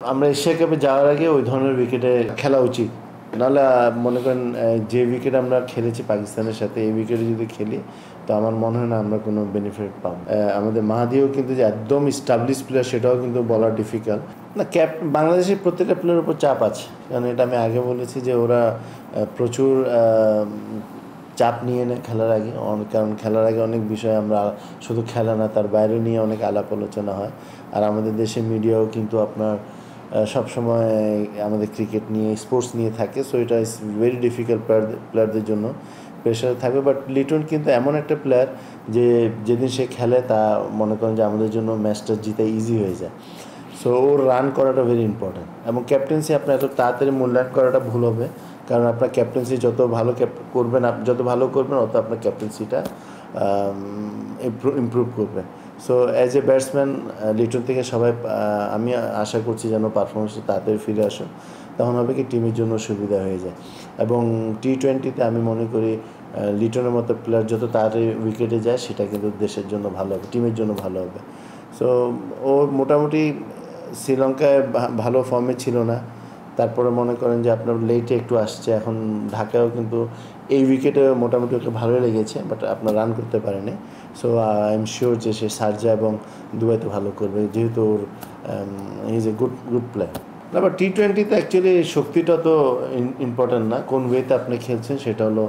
আমরা এশিয়া কাপে যাওয়ার আগে ওই ধরনের উইকেটে খেলা উচিত। নাহলে মনে করেন যে উইকেট আমরা খেলেছি পাকিস্তানের সাথে, এই উইকেটে যদি খেলি তো আমার মনে হয় না আমরা কোনো বেনিফিট পাবো। আমাদের মাহাদিও কিন্তু যে একদম স্টাবলিশ প্লেয়ার সেটাও কিন্তু বলা ডিফিকাল্ট না। বাংলাদেশের প্রত্যেকটা প্লেয়ারের উপর চাপ আছে, কারণ এটা আমি আগে বলেছি যে ওরা প্রচুর চাপ নিয়ে নেয় খেলার আগে। কারণ খেলার আগে অনেক বিষয় আমরা শুধু খেলা না, তার বাইরে নিয়ে অনেক আলাপ আলোচনা হয়। আর আমাদের দেশের মিডিয়াও কিন্তু আপনার সবসময় আমাদের ক্রিকেট নিয়ে, স্পোর্টস নিয়ে থাকে। সো এটা ইজ ভেরি ডিফিকাল্ট প্লেয়ারদের জন্য প্রেশার থাকবে। বাট লিটন কিন্তু এমন একটা প্লেয়ার যে যেদিন সে খেলে তা মনে করেন যে আমাদের জন্য ম্যাচটা জিতে ইজি হয়ে যায়। সো ওর রান করাটা ভেরি ইম্পর্ট্যান্ট, এবং ক্যাপ্টেন্সি আপনার এত তাড়াতাড়ি মূল্যায়ন করাটা ভুল হবে। কারণ আপনার ক্যাপ্টেন্সি যত ভালো করবেন, যত ভালো করবেন অত আপনার ক্যাপ্টেন্সিটা ইমপ্রুভ করবে। So as a batsman Liton থেকে সবাই আমি আশা করছি যেন পারফরমেন্সে তাড়াতাড়ি ফিরে আসো, তখন হবে কি টিমের জন্য সুবিধা হয়ে যায়। এবং টি-20তে আমি মনে করি লিটনের মতো প্লেয়ার যত তাড়াতাড়ি উইকেটে যায় সেটা কিন্তু দেশের জন্য ভালো হবে, টিমের জন্য ভালো হবে। সো ও মোটামুটি শ্রীলঙ্কায় ভালো ফর্মে ছিল না, তারপরে মনে করেন যে আপনার লেটে একটু আসছে। এখন ঢাকায়ও কিন্তু এই উইকেটে মোটামুটি ওকে ভালোই লেগেছে, বাট আপনার রান করতে পারেনি। সো আই এম শিওর যে সে শারজা এবং দুবাইতে ভালো করবে, যেহেতু ওর ইজ এ গুড প্লেয়ার। আবার টি-20তে অ্যাকচুয়ালি শক্তিটা তো ইম্পর্ট্যান্ট না, কোন ওয়েতে আপনি খেলছেন সেটা হলো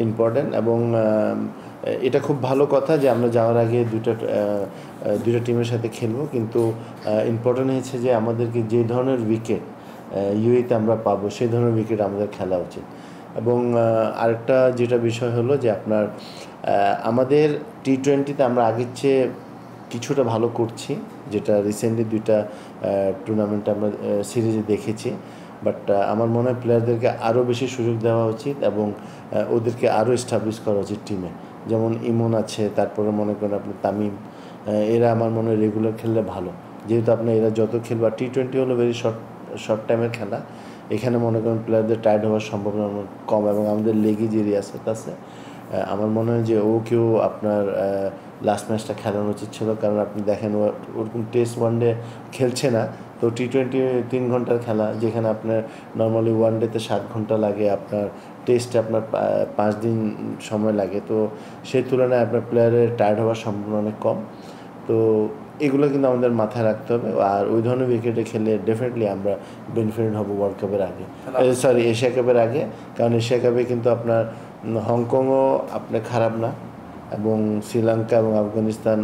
ইম্পর্ট্যান্ট। এবং এটা খুব ভালো কথা যে আমরা যাওয়ার আগে দুইটা টিমের সাথে খেলবো, কিন্তু ইম্পর্ট্যান্ট হয়েছে যে আমাদেরকে যে ধরনের উইকেট ইউএইতে আমরা পাবো সেই ধরনের উইকেট আমাদের খেলা উচিত। এবং আরেকটা যেটা বিষয় হলো যে আপনার আমাদের টি-20তে আমরা আগের চেয়ে কিছুটা ভালো করছি, যেটা রিসেন্টলি দুইটা টুর্নামেন্টে আমরা সিরিজে দেখেছি। বাট আমার মনে হয় প্লেয়ারদেরকে আরও বেশি সুযোগ দেওয়া উচিত এবং ওদেরকে আরও এস্টাবলিশ করা উচিত টিমে। যেমন ইমন আছে, তারপরে মনে করেন আপনি তামিম, এরা আমার মনে হয় রেগুলার খেললে ভালো। যেহেতু আপনার এরা যত খেলবে, টি-20 হলো ভেরি শর্ট টাইমের খেলা, এখানে মনে করেন প্লেয়ারদের টায়ার্ড হওয়ার সম্ভাবনা কম। এবং আমাদের লেগি যে রিয়াসত আছে, আমার মনে হয় যে ওকেও আপনার লাস্ট ম্যাচটা খেলানো উচিত ছিল। কারণ আপনি দেখেন ওরকম টেস্ট ওয়ানডে খেলছে না, তো টি-20 3 ঘন্টার খেলা, যেখানে আপনার নর্মালি ওয়ানডেতে 7 ঘন্টা লাগে, আপনার টেস্টে আপনার 5 দিন সময় লাগে। তো সেই তুলনায় আপনার প্লেয়ারের টায়ার্ড হওয়ার সম্ভাবনা অনেক কম। তো এগুলো কিন্তু আমাদের মাথায় রাখতে হবে। আর ওই ধরনের উইকেটে খেলে ডেফিনেটলি আমরা বেনিফিট হব ওয়ার্ল্ড কাপের আগে, এশিয়া কাপের আগে। কারণ এশিয়া কাপে কিন্তু আপনার হংকংও আপনার খারাপ না, এবং শ্রীলঙ্কা এবং আফগানিস্তান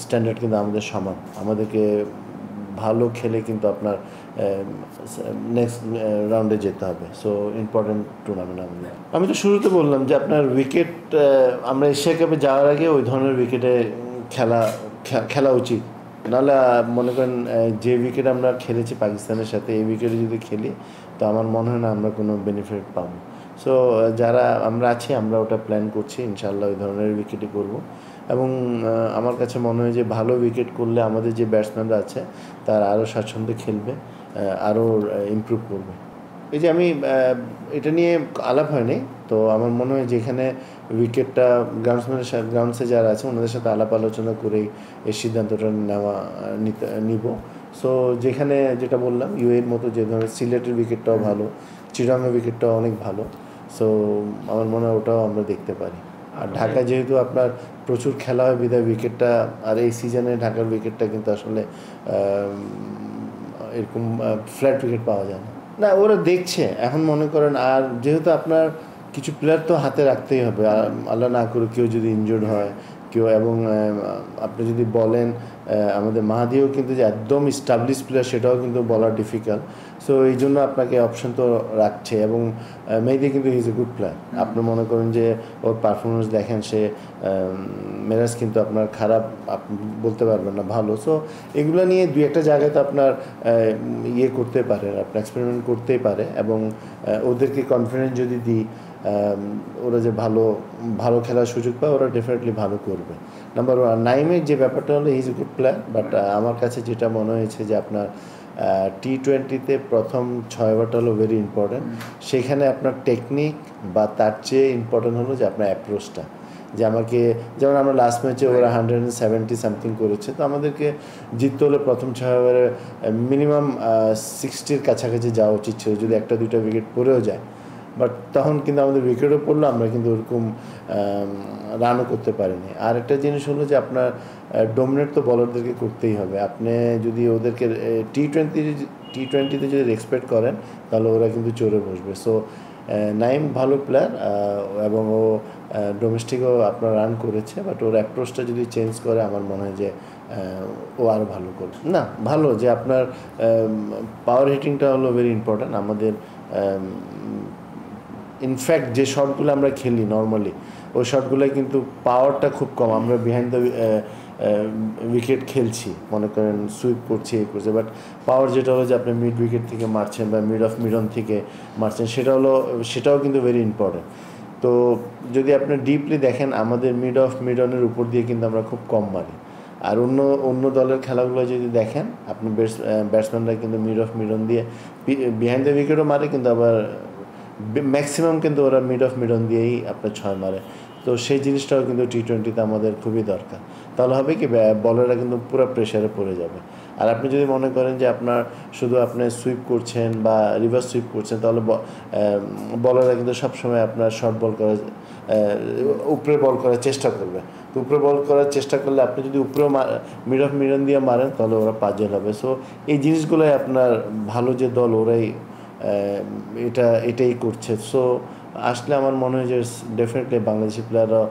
স্ট্যান্ডার্ড কিন্তু আমাদের সমান। আমাদেরকে ভালো খেলে কিন্তু আপনার নেক্সট রাউন্ডে যেতে হবে। সো ইম্পর্টেন্ট টুর্নামেন্ট আমাদের। আমি তো শুরুতে বললাম যে আপনার উইকেট আমরা এশিয়া কাপে যাওয়ার আগে ওই ধরনের উইকেটে খেলা উচিত। নাহলে মনে করেন যে উইকেট আমরা খেলেছি পাকিস্তানের সাথে, এই উইকেটে যদি খেলি তো আমার মনে হয় না আমরা কোনো বেনিফিট পাবো। সো যারা আমরা আছি আমরা ওটা প্ল্যান করছি, ইনশাআল্লাহ ওই ধরনের উইকেটই করব। এবং আমার কাছে মনে হয় যে ভালো উইকেট করলে আমাদের যে ব্যাটসম্যানরা আছে তারা আরও স্বাচ্ছন্দ্যে খেলবে, আরও ইমপ্রুভ করবে। এই যে আমি এটা নিয়ে আলাপ হয়নি, তো আমার মনে হয় যেখানে উইকেটটা গ্রাউন্ডসে যারা আছে ওনাদের সাথে আলাপ আলোচনা করেই এই সিদ্ধান্তটা নিব। সো যেখানে যেটা বললাম ইউএর মতো, যে ধরনের সিলেটের উইকেটটাও ভালো, চিটাগংয়ের উইকেটটাও অনেক ভালো। সো আমার মনে হয় ওটাও আমরা দেখতে পারি। আর ঢাকা যেহেতু আপনার প্রচুর খেলা হয় বিধায় উইকেটটা, আর এই সিজনে ঢাকার উইকেটটা কিন্তু আসলে এরকম ফ্ল্যাট উইকেট পাওয়া যায় না। না, ওরা দেখছে এখন মনে করেন। আর যেহেতু আপনার কিছু প্লেয়ার তো হাতে রাখতেই হবে, আল্লাহ না করে কেউ যদি ইনজুর্ড হয় কেউ, এবং আপনি যদি বলেন আমাদের মাহাদিও কিন্তু যে একদম স্টাবলিশ প্লেয়ার সেটাও কিন্তু বলা ডিফিকাল্ট। সো এই জন্য আপনাকে অপশন তো রাখছে। এবং মেহেদী কিন্তু হিজ এ গুড প্লেয়ার। আপনি মনে করেন যে ওর পারফরমেন্স দেখেন, সে মেরাজ কিন্তু আপনার খারাপ বলতে পারবেন না, ভালো। সো এগুলো নিয়ে দুই একটা জায়গায় তো আপনার করতে পারে, আপনার এক্সপেরিমেন্ট করতেই পারে। এবং ওদেরকে কনফিডেন্স যদি দিই, ওরা যে ভালো খেলার সুযোগ পায়, ওরা ডেফিনেটলি ভালো করবে। নাম্বার ওয়ান, নাইমের যে ব্যাপারটা হলো he is a good player, but আমার কাছে যেটা মনে হয়েছে যে আপনার টি-20তে প্রথম 6 ওভারটা হলো ভেরি ইম্পর্ট্যান্ট। সেখানে আপনার টেকনিক বা তার চেয়ে ইম্পর্ট্যান্ট হলো যে আপনার অ্যাপ্রোচটা। যে আমাকে, যেমন আমরা লাস্ট ম্যাচে ওরা 170 সামথিং করেছে, তো আমাদেরকে জিততে হলে প্রথম 6 ওভারে মিনিমাম 60-র কাছাকাছি যাওয়া উচিত ছিল, যদি একটা দুইটা উইকেট পড়েও যায়। বাট তখন কিন্তু আমাদের উইকেটও পড়লো, আমরা কিন্তু ওরকম রানও করতে পারিনি। আর একটা জিনিস হলো যে আপনার ডোমিনেট তো বলারদেরকে করতেই হবে। আপনি যদি ওদেরকে টি-20তে যদি রেসপেক্ট করেন তাহলে ওরা কিন্তু চড়ে বসবে। সো নাইম ভালো প্লেয়ার এবং ও ডোমেস্টিকও আপনার রান করেছে, বাট ওর অ্যাপ্রোচটা যদি চেঞ্জ করে আমার মনে হয় যে ও আরও ভালো করবে। না, ভালো যে আপনার পাওয়ার হিটিংটা হলো ভেরি ইম্পর্ট্যান্ট আমাদের। ইনফ্যাক্ট যে শটগুলো আমরা খেলি নর্মালি, ওই শটগুলোয় কিন্তু পাওয়ারটা খুব কম। আমরা বিহাইন্ড দ্য উইকেট খেলছি, মনে করেন সুইপ করছি, এই করছে, বাট পাওয়ার যেটা হলো যে আপনি মিড উইকেট থেকে মারছেন বা মিড অফ মিডন থেকে মারছেন, সেটাও কিন্তু ভেরি ইম্পর্ট্যান্ট। তো যদি আপনি ডিপলি দেখেন, আমাদের মিড অফ মিডনের উপর দিয়ে কিন্তু আমরা খুব কম মারি। আর অন্য দলের খেলাগুলো যদি দেখেন, আপনি ব্যাটসম্যানরা কিন্তু মিড অফ মিডন দিয়ে বিহাইন্ড দ্য উইকেটও মারে, কিন্তু আবার ম্যাক্সিমাম কিন্তু ওরা মিড অফ মিডন দিয়েই আপনার 6 মারে। তো সেই জিনিসটাও কিন্তু টি-20তে আমাদের খুবই দরকার। তাহলে হবে কি, বলাররা কিন্তু পুরো প্রেশারে পড়ে যাবে। আর আপনি যদি মনে করেন যে আপনার শুধু আপনি সুইপ করছেন বা রিভার্স সুইপ করছেন, তাহলে বলাররা কিন্তু সবসময় আপনার শর্ট বল করার উপরে বল করার চেষ্টা করবে। তো উপরে বল করার চেষ্টা করলে আপনি যদি উপরেও মিড অফ মিডন দিয়ে মারেন, তাহলে ওরা পাজেল হবে। সো এই জিনিসগুলোই আপনার ভালো যে দল, ওরাই এটাই করছে। সো আসলে আমার মনে হয় যে ডেফিনেটলি বাংলাদেশি প্লেয়াররা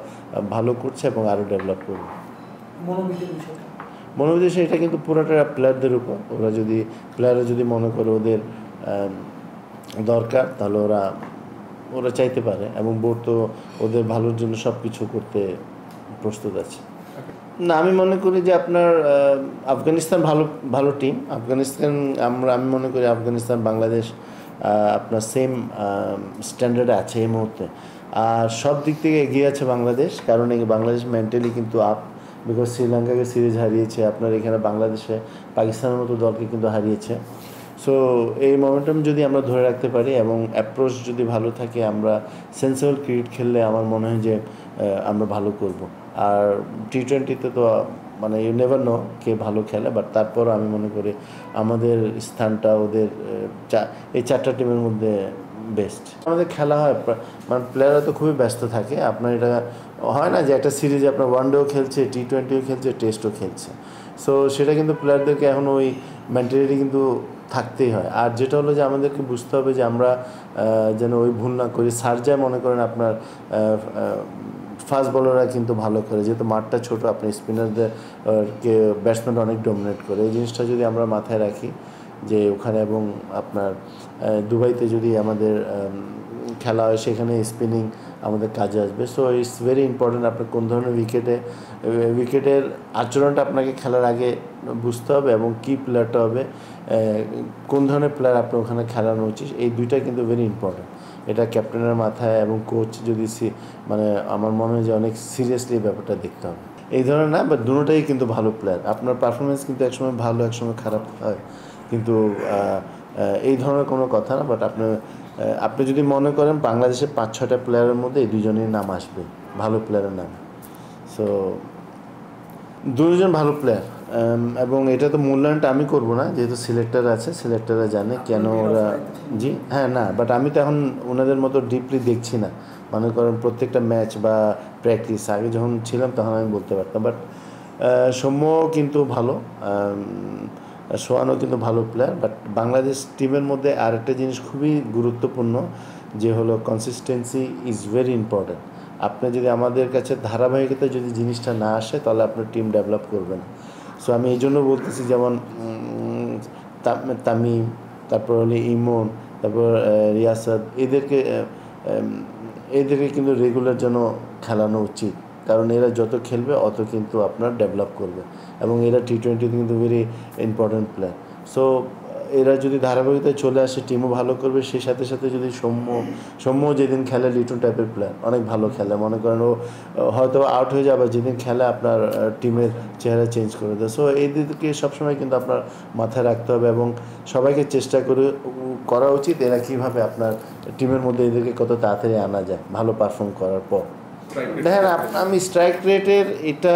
ভালো করছে এবং আরও ডেভেলপ করবে। মনোবিদ বিষয় এটা কিন্তু পুরোটা প্লেয়ারদের উপর। প্লেয়াররা যদি মনে করে ওদের দরকার, তাহলে ওরা চাইতে পারে, এবং বোর্ড তো ওদের ভালোর জন্য সব কিছু করতে প্রস্তুত আছে। না, আমি মনে করি যে আপনার আফগানিস্তান ভালো টিম। আফগানিস্তান আমি মনে করি আফগানিস্তান বাংলাদেশ আপনার সেম স্ট্যান্ডার্ডে আছে এই মুহূর্তে। আর সব দিক থেকে এগিয়ে আছে বাংলাদেশ, কারণ এই বাংলাদেশ মেন্টালি কিন্তু আপ, বিকজ শ্রীলঙ্কাকে সিরিজ হারিয়েছে, আপনার এখানে বাংলাদেশে পাকিস্তানের মতো দলকে কিন্তু হারিয়েছে। সো এই মোমেন্টাম যদি আমরা ধরে রাখতে পারি এবং অ্যাপ্রোচ যদি ভালো থাকে, আমরা সেন্সিবল ক্রিকেট খেললে আমার মনে হয় যে আমরা ভালো করব। আর টি-20তে তো মানে ইউ নেভার নো কে ভালো খেলে, বাট তারপরও আমি মনে করি আমাদের স্থানটা ওদের এই 4টা টিমের মধ্যে বেস্ট। আমাদের খেলা হয়, মানে প্লেয়াররা তো খুবই ব্যস্ত থাকে। আপনার এটা হয় না যে একটা সিরিজে আপনার ওয়ানডেও খেলছে, টি-20ও খেলছে, টেস্টও খেলছে। সো সেটা কিন্তু প্লেয়ারদেরকে এখন ওই মেন্টালিটি কিন্তু থাকতেই হয়। আর যেটা হলো যে আমাদেরকে বুঝতে হবে যে আমরা যেন ওই ভুল না করি। সার্জায় মনে করেন আপনার ফাস্ট বলাররা কিন্তু ভালো করে, যেহেতু মাঠটা ছোটো, আপনি স্পিনারদেরকে ব্যাটসম্যানরা অনেক ডমিনেট করে। এই জিনিসটা যদি আমরা মাথায় রাখি যে ওখানে, এবং আপনার দুবাইতে যদি আমাদের খেলা হয়, সেখানে স্পিনিং আমাদের কাজে আসবে। সো ইটস ভেরি ইম্পর্ট্যান্ট আপনার কোন ধরনের উইকেটের আচরণটা আপনাকে খেলার আগে বুঝতে হবে, এবং কী প্লেয়ারটা হবে, কোন ধরনের প্লেয়ার আপনার ওখানে খেলানো উচিত, এই দুইটা কিন্তু ভেরি ইম্পর্ট্যান্ট। এটা ক্যাপ্টেনের মাথায় এবং কোচ যদি মানে আমার মনে হয় যে অনেক সিরিয়াসলি ব্যাপারটা দেখতে হবে। এই ধরনের না, বাট দুটোটাই কিন্তু ভালো প্লেয়ার। আপনার পারফরমেন্স কিন্তু একসময় ভালো, একসময় খারাপ হয়, কিন্তু এই ধরনের কোনো কথা না। বাট আপনি যদি মনে করেন বাংলাদেশের 5-6টা প্লেয়ারের মধ্যে এই দুজনের নাম আসবে, ভালো প্লেয়ারের নাম। সো দুজন ভালো প্লেয়ার, এবং এটা তো মূল্যায়নটা আমি করব না, যেহেতু সিলেক্টর আছে, সিলেক্টররা জানে কেন ওরা। জি হ্যাঁ, না, বাট আমি তো এখন ওনাদের মতো ডিপলি দেখছি না। মনে করেন প্রত্যেকটা ম্যাচ বা প্র্যাকটিস আগে যখন ছিলাম তখন আমি বলতে পারতাম। বাট সৌম্য কিন্তু ভালো, সোহানও কিন্তু ভালো প্লেয়ার। বাট বাংলাদেশ টিমের মধ্যে আরেকটা জিনিস খুবই গুরুত্বপূর্ণ, যে হলো কনসিস্টেন্সি ইজ ভেরি ইম্পর্ট্যান্ট। আপনি যদি আমাদের কাছে ধারাবাহিকতা যদি জিনিসটা না আসে, তাহলে আপনার টিম ডেভেলপ করবে না। সো আমি এই জন্য বলতেছি, যেমন তামিম, তারপর হলে ইমন, তারপর রিয়াসাত, এদেরকে কিন্তু রেগুলার জন্য খেলানো উচিত, কারণ এরা যত খেলবে অত কিন্তু আপনার ডেভেলপ করবে, এবং এরা টি-20তে কিন্তু ভেরি ইম্পর্ট্যান্ট প্লেয়ার। সো এরা যদি ধারাবাহিকতায় চলে আসে, টিমও ভালো করবে। সেই সাথে সাথে যদি সৌম্য যেদিন খেলে, লিটন টাইপের প্লেয়ার, অনেক ভালো খেলে, মনে করেন ও হয়তো আউট হয়ে যাবে, যেদিন খেলে আপনার টিমের চেহারা চেঞ্জ করে দেয়। সো এই দিকে সবসময় কিন্তু আপনার মাথায় রাখতে হবে, এবং সবাইকে চেষ্টা করা উচিত এরা কীভাবে আপনার টিমের মধ্যে এদেরকে কত তাড়াতাড়ি আনা যায় ভালো পারফর্ম করার পর। দেখেন আমি স্ট্রাইক রেটের এটা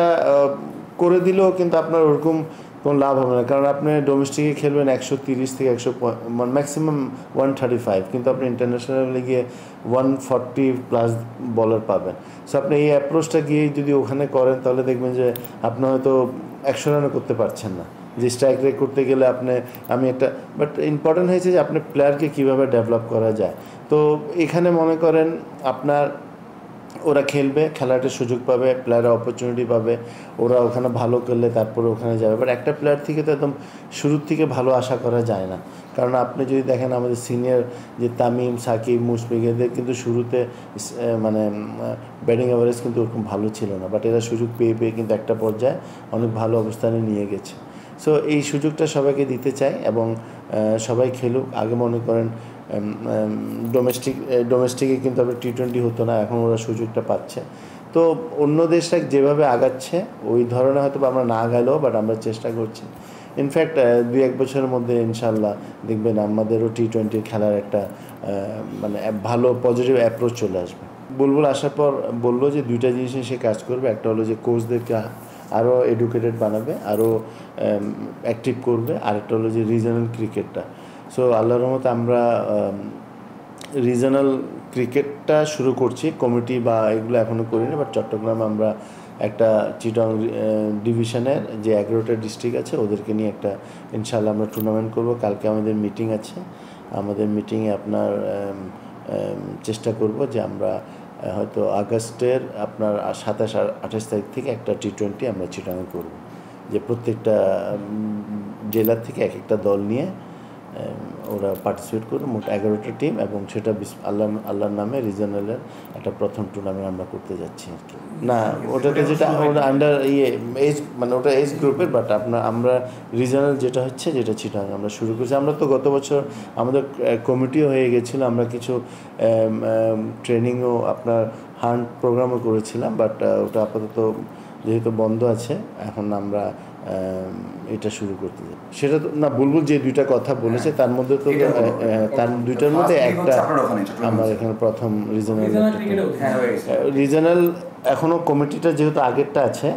করে দিলেও কিন্তু আপনার ওরকম কোনো লাভ হবে না, কারণ আপনি ডোমেস্টিকে খেলবেন 130 থেকে 100 ম্যাক্সিমাম 135, কিন্তু আপনি ইন্টারন্যাশনালে গিয়ে 140+ বলার পাবেন। সো আপনি এই অ্যাপ্রোচটা গিয়ে যদি ওখানে করেন তাহলে দেখবেন যে আপনি হয়তো 100 রানও করতে পারছেন না। যে স্ট্রাইক রেট করতে গেলে আমি একটা বাট ইম্পর্টেন্ট হয়েছে যে আপনি প্লেয়ারকে কীভাবে ডেভেলপ করা যায়। তো এখানে মনে করেন আপনার ওরা খেলবে, খেলাটার সুযোগ পাবে, প্লেয়াররা অপরচুনিটি পাবে, ওরা ওখানে ভালো করলে তারপরে ওখানে যাবে। বাট একটা প্লেয়ার থেকে তো একদম শুরুর থেকে ভালো আশা করা যায় না, কারণ আপনি যদি দেখেন আমাদের সিনিয়র যে তামিম, সাকিব, মুশফিক, এদের কিন্তু শুরুতে মানে ব্যাটিং অ্যাভারেজ কিন্তু ওরকম ভালো ছিল না, বাট এরা সুযোগ পেয়ে পেয়ে কিন্তু একটা পর্যায়ে অনেক ভালো অবস্থানে নিয়ে গেছে। সো এই সুযোগটা সবাইকে দিতে চাই এবং সবাই খেলুক। আগে মনে করেন ডোমেস্টিকে কিন্তু আবার T20 হতো না, এখন ওরা সুযোগটা পাচ্ছে। তো অন্য দেশটা যেভাবে আগাচ্ছে ওই ধরনের হয়তো আমরা না গেলেও বাট আমরা চেষ্টা করছি। ইনফ্যাক্ট 2-1 বছরের মধ্যে ইনশাল্লাহ দেখবেন আমাদেরও T20 খেলার একটা মানে ভালো পজিটিভ অ্যাপ্রোচ চলে আসবে। বুলবুল আসার পর বললো যে দুইটা জিনিস নিয়ে সে কাজ করবে। একটা হলো যে কোচদেরকে আরও এডুকেটেড বানাবে, আরও অ্যাক্টিভ করবে, আরেকটা হলো যে রিজনাল ক্রিকেটটা। সো আল্লাহর রহমতে আমরা রিজনাল ক্রিকেটটা শুরু করছি, কমিটি বা এগুলো এখনও করিনি, বাট চট্টগ্রামে আমরা একটা চিটং ডিভিশনের যে 11টা ডিস্ট্রিক্ট আছে ওদেরকে নিয়ে একটা ইনশাআল্লাহ আমরা টুর্নামেন্ট করব। কালকে আমাদের মিটিং আছে, আমাদের মিটিংয়ে আপনার চেষ্টা করব যে আমরা হয়তো আগস্টের আপনার 27-28 তারিখ থেকে একটা T20 আমরা চিটাগাং করব, যে প্রত্যেকটা জেলা থেকে এক একটা দল নিয়ে ওরা পার্টিসিপেট করবে, মোট 11টা টিম, এবং সেটা আল্লাহর নামে রিজনালের একটা প্রথম টুর্নামেন্ট আমরা করতে যাচ্ছি আর কি। না, ওটাতে যেটা ওটা আন্ডার এজ মানে ওটা এজ গ্রুপের, বাট আমরা রিজনাল যেটা চিটাগাং আমরা শুরু করেছি। আমরা তো গত বছর আমাদের কমিটিও হয়ে গেছিলো, আমরা কিছু ট্রেনিংও আপনার হান্ট প্রোগ্রামও করেছিলাম, বাট ওটা আপাতত যেহেতু বন্ধ আছে, এখন আমরা এটা শুরু করতে যাই। সেটা তো না, বুলবুল যে দুইটা কথা বলেছে তার মধ্যে তো তার দুইটার মধ্যে একটা আমার এখানে প্রথম রিজনাল এখনও কমিটিটা যেহেতু আগেরটা আছে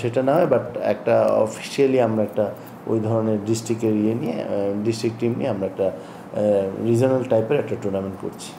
সেটা না হয়, বাট একটা অফিসিয়ালি আমরা একটা ওই ধরনের ডিস্ট্রিক্টের ডিস্ট্রিক্ট টিম নিয়ে আমরা একটা রিজনাল টাইপের একটা টুর্নামেন্ট করছি।